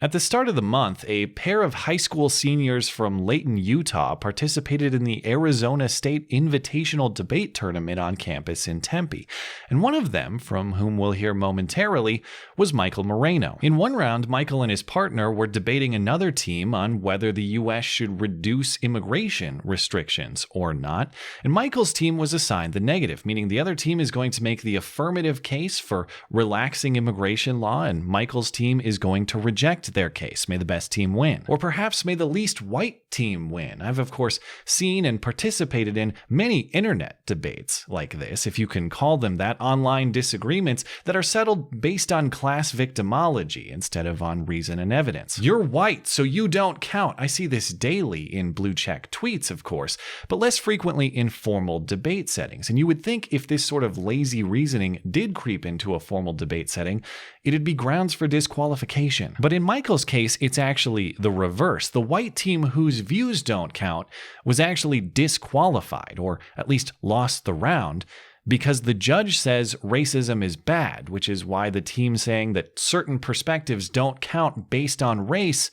At the start of the month, a pair of high school seniors from Layton, Utah participated in the Arizona State Invitational Debate Tournament on campus in Tempe, and one of them, from whom we'll hear momentarily, was Michael Moreno. In one round, Michael and his partner were debating another team on whether the U.S. should reduce immigration restrictions or not, and Michael's team was assigned the negative, meaning the other team is going to make the affirmative case for relaxing immigration law, and Michael's team is going to reject their case. May the best team win. Or perhaps may the least white team win. I've of course seen and participated in many internet debates like this, if you can call them that, online disagreements that are settled based on class victimology instead of on reason and evidence. You're white, so you don't count. I see this daily in blue check tweets, of course, but less frequently in formal debate settings. And you would think if this sort of lazy reasoning did creep into a formal debate setting, it'd be grounds for disqualification. But in Michael's case, it's actually the reverse. The white team whose views don't count was actually disqualified, or at least lost the round, because the judge says racism is bad, which is why the team saying that certain perspectives don't count based on race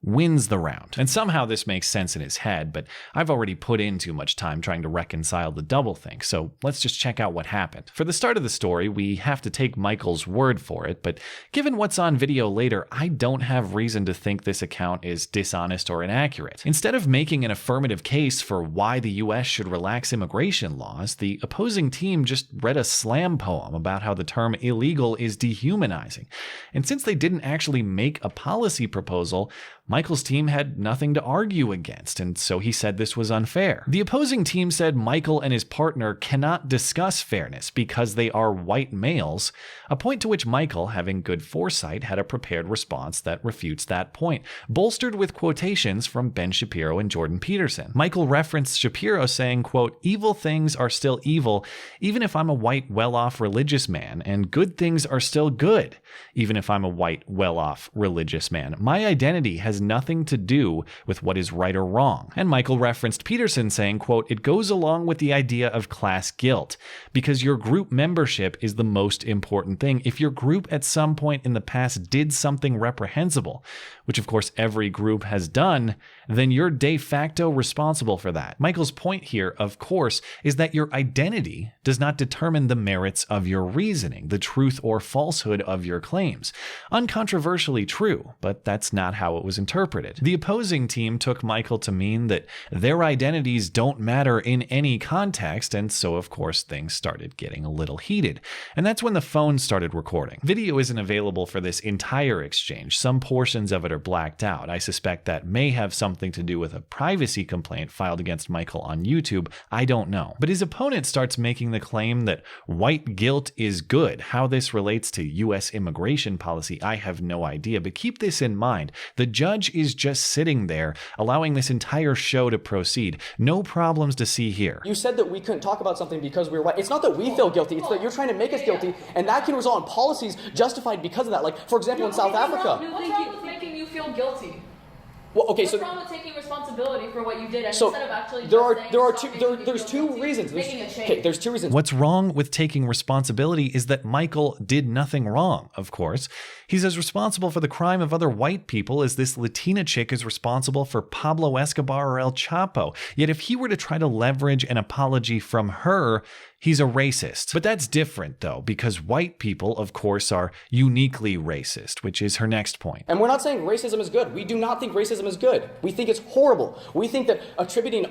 wins the round. And somehow this makes sense in his head, but I've already put in too much time trying to reconcile the doublethink, so let's just check out what happened. For the start of the story, we have to take Michael's word for it, but given what's on video later, I don't have reason to think this account is dishonest or inaccurate. Instead of making an affirmative case for why the US should relax immigration laws, the opposing team just read a slam poem about how the term illegal is dehumanizing. And since they didn't actually make a policy proposal, Michael's team had nothing to argue against, and so he said this was unfair. The opposing team said Michael and his partner cannot discuss fairness because they are white males, a point to which Michael, having good foresight, had a prepared response that refutes that point, bolstered with quotations from Ben Shapiro and Jordan Peterson. Michael referenced Shapiro saying, quote, "Evil things are still evil, even if I'm a white, well-off religious man, and good things are still good, even if I'm a white, well-off religious man. My identity has nothing to do with what is right or wrong." And Michael referenced Peterson saying, quote, "It goes along with the idea of class guilt, because your group membership is the most important thing. If your group at some point in the past did something reprehensible, which of course every group has done, then you're de facto responsible for that." Michael's point here, of course, is that your identity does not determine the merits of your reasoning, the truth or falsehood of your claims. Uncontroversially true, but that's not how it was interpreted. The opposing team took Michael to mean that their identities don't matter in any context, and so of course things started getting a little heated. And that's when the phone started recording. Video isn't available for this entire exchange. Some portions of it are blacked out. I suspect that may have something to do with a privacy complaint filed against Michael on YouTube. I don't know. But his opponent starts making the claim that white guilt is good. How this relates to US immigration policy, I have no idea. But keep this in mind. The judge is just sitting there, allowing this entire show to proceed. No problems to see here. You said that we couldn't talk about something because we were white. It's not that we feel guilty, it's that you're trying to make us guilty, and that can result in policies justified because of that. Like, for example, in South Africa. What's wrong with making you feel guilty? Well, okay, What's wrong with taking responsibility for what you did, and so instead of actually there's two reasons. There's two reasons. What's wrong with taking responsibility is that Michael did nothing wrong, of course. He's as responsible for the crime of other white people as this Latina chick is responsible for Pablo Escobar or El Chapo. Yet if he were to try to leverage an apology from her, he's a racist. But that's different, though, because white people, of course, are uniquely racist, which is her next point. And we're not saying racism is good. We do not think racism is good. We think it's horrible. We think that attributing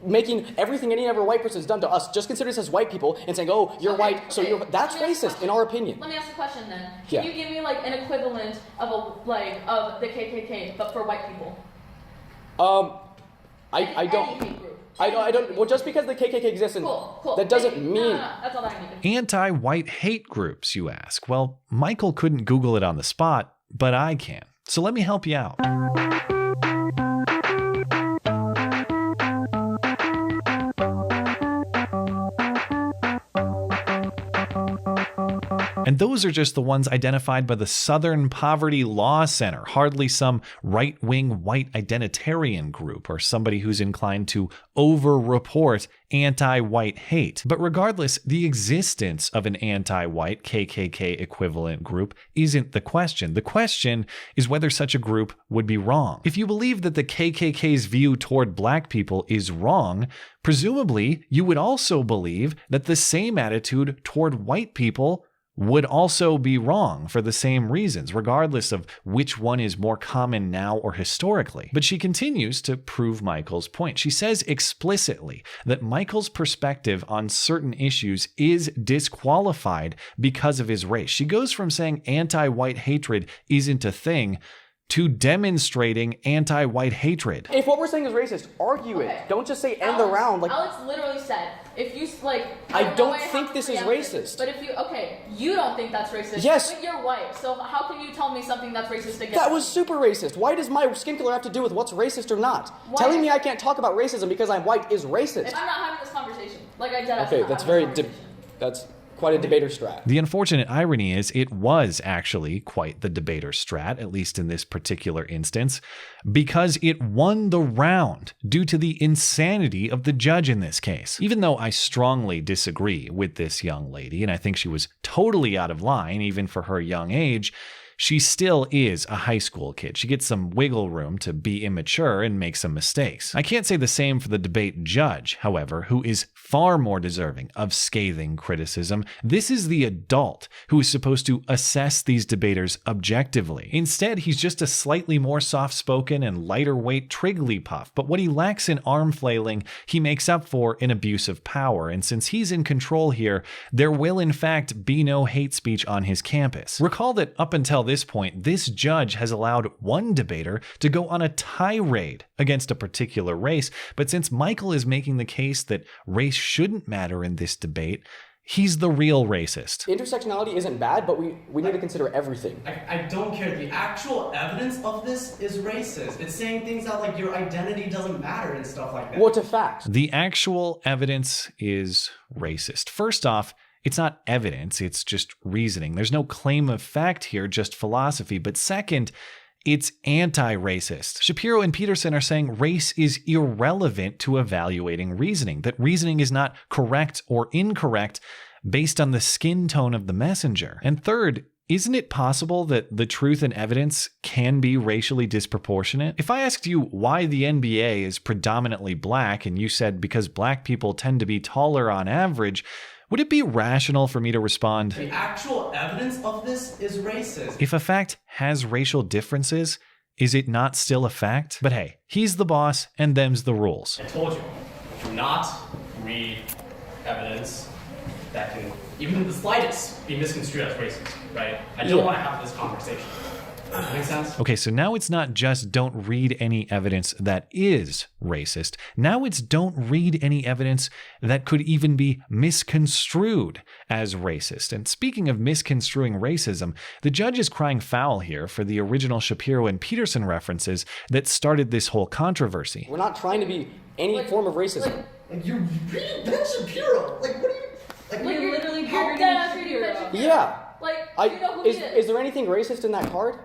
making everything any other white person has done to us, just consider us as white people, and saying, oh, you're white, so that's racist, in our opinion. Let me ask a question then. Can you give me like an equivalent of of the KKK, but for white people? I don't. Well, just because the KKK exists, cool. that doesn't mean. No, that's all I need. Anti-white hate groups, you ask? Well, Michael couldn't Google it on the spot, but I can. So let me help you out. And those are just the ones identified by the Southern Poverty Law Center, hardly some right-wing white identitarian group or somebody who's inclined to over-report anti-white hate. But regardless, the existence of an anti-white KKK equivalent group isn't the question. The question is whether such a group would be wrong. If you believe that the KKK's view toward black people is wrong, presumably you would also believe that the same attitude toward white people would also be wrong for the same reasons, regardless of which one is more common now or historically. But she continues to prove Michael's point. She says explicitly that Michael's perspective on certain issues is disqualified because of his race. She goes from saying anti-white hatred isn't a thing to demonstrating anti-white hatred. If what we're saying is racist, argue it. Don't just say end the round. Alex literally said, if you like, I don't think this is racist. But if you don't think that's racist. Yes. But you're white, so how can you tell me something that's racist against That was super racist. Why does my skin color have to do with what's racist or not? Telling me I can't talk about racism because I'm white is racist. If I'm not having this conversation, like I said. Okay, that's quite a debater strat. The unfortunate irony is it was actually quite the debater strat, at least in this particular instance, because it won the round due to the insanity of the judge in this case. Even though I strongly disagree with this young lady, and I think she was totally out of line even for her young age, she still is a high school kid. She gets some wiggle room to be immature and make some mistakes. I can't say the same for the debate judge, however, who is far more deserving of scathing criticism. This is the adult who is supposed to assess these debaters objectively. Instead, he's just a slightly more soft-spoken and lighter weight Trigglypuff, but what he lacks in arm flailing, he makes up for in abuse of power, and since he's in control here, there will in fact be no hate speech on his campus. Recall that up until this point, this judge has allowed one debater to go on a tirade against a particular race, but since Michael is making the case that race shouldn't matter in this debate, he's the real racist. Intersectionality isn't bad, but we need to consider everything. I don't care. The actual evidence of this is racist. It's saying things that like your identity doesn't matter and stuff like that. What's a fact? The actual evidence is racist. First off, it's not evidence, it's just reasoning. There's no claim of fact here, just philosophy. But second, it's anti-racist. Shapiro and Peterson are saying race is irrelevant to evaluating reasoning, that reasoning is not correct or incorrect based on the skin tone of the messenger. And third, isn't it possible that the truth and evidence can be racially disproportionate? If I asked you why the NBA is predominantly black and you said because black people tend to be taller on average, would it be rational for me to respond, the actual evidence of this is racist? If a fact has racial differences, is it not still a fact? But hey, he's the boss and them's the rules. I told you, do not read evidence that can, even in the slightest, be misconstrued as racist, right? I don't want to have this conversation. Does that make sense? Okay, so now it's not just don't read any evidence that is racist. Now it's don't read any evidence that could even be misconstrued as racist. And speaking of misconstruing racism, the judge is crying foul here for the original Shapiro and Peterson references that started this whole controversy. We're not trying to be any form of racism. Like you're reading Ben Shapiro. Like what are you? Like you're literally how Shapiro. Yeah. Like, you know who he is there anything racist in that card?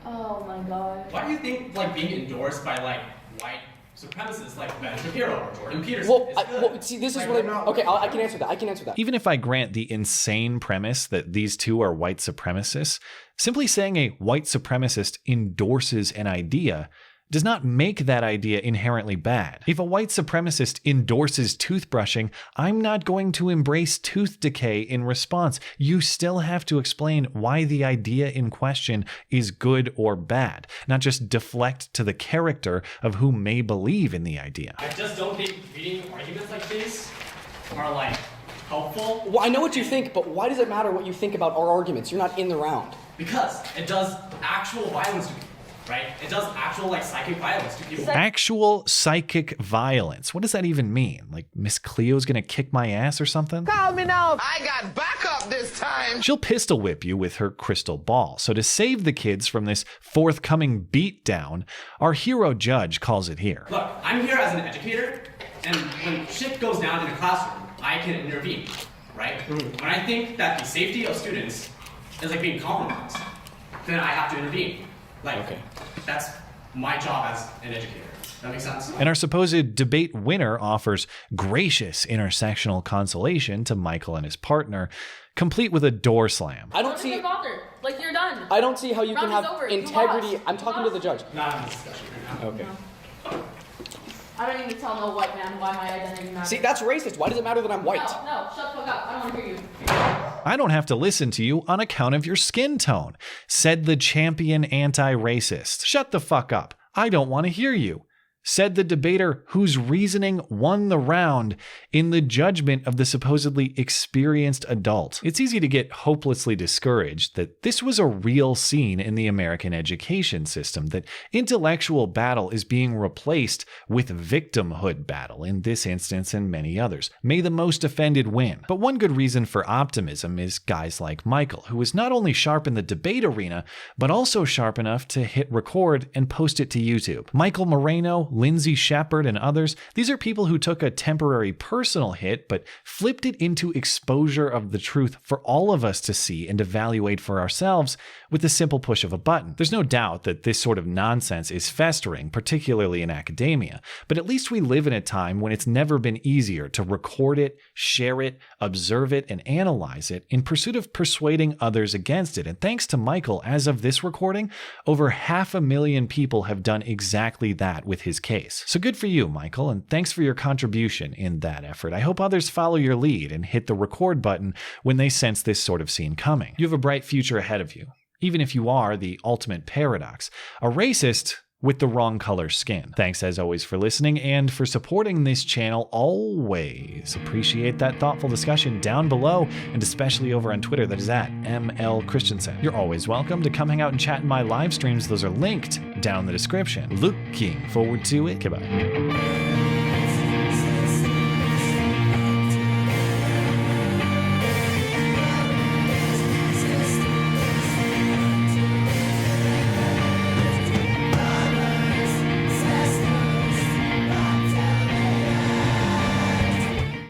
Oh my god. Why do you think like being endorsed by like white supremacists like Ben Shapiro or Jordan Peterson Well, see, this is what I can answer that. I can answer that. Even if I grant the insane premise that these two are white supremacists, simply saying a white supremacist endorses an idea does not make that idea inherently bad. If a white supremacist endorses toothbrushing, I'm not going to embrace tooth decay in response. You still have to explain why the idea in question is good or bad, not just deflect to the character of who may believe in the idea. I just don't think reading arguments like this are like helpful. Well, I know what you think, but why does it matter what you think about our arguments? You're not in the round. Because it does actual violence to people. Right? It does actual like psychic violence to people. Actual psychic violence. What does that even mean? Like Miss Cleo's gonna kick my ass or something? Call me now. I got backup this time. She'll pistol whip you with her crystal ball. So to save the kids from this forthcoming beatdown, our hero judge calls it here. Look, I'm here as an educator, and when shit goes down in a classroom, I can intervene. right? When I think that the safety of students is like being compromised, then I have to intervene. Like, that's my job as an educator. That makes sense? And our supposed debate winner offers gracious intersectional consolation to Michael and his partner, complete with a door slam. I don't see. Like, you're done. I don't see how you can have over. integrity. I'm talking to the judge. Not in this discussion right now. Okay. I don't need to tell no white man why my identity matters. See, that's racist. Why does it matter that I'm white? No, shut the fuck up. I don't want to hear you. I don't have to listen to you on account of your skin tone, said the champion anti-racist. Shut the fuck up. I don't want to hear you, said the debater whose reasoning won the round in the judgment of the supposedly experienced adult. It's easy to get hopelessly discouraged that this was a real scene in the American education system, that intellectual battle is being replaced with victimhood battle in this instance and many others. May the most offended win. But one good reason for optimism is guys like Michael, who is not only sharp in the debate arena, but also sharp enough to hit record and post it to YouTube. Michael Moreno, Lindsay Shepard, and others, these are people who took a temporary personal hit but flipped it into exposure of the truth for all of us to see and evaluate for ourselves with the simple push of a button. There's no doubt that this sort of nonsense is festering, particularly in academia, but at least we live in a time when it's never been easier to record it, share it, observe it, and analyze it in pursuit of persuading others against it. And thanks to Michael, as of this recording, over 500,000 people have done exactly that with his case. So good for you, Michael, and thanks for your contribution in that effort. I hope others follow your lead and hit the record button when they sense this sort of scene coming. You have a bright future ahead of you, even if you are the ultimate paradox, a racist with the wrong color skin. Thanks as always for listening and for supporting this channel always. Appreciate that thoughtful discussion down below, and especially over on Twitter, that is at ML Christiansen. You're always welcome to come hang out and chat in my live streams. Those are linked down in the description. Looking forward to it. Goodbye.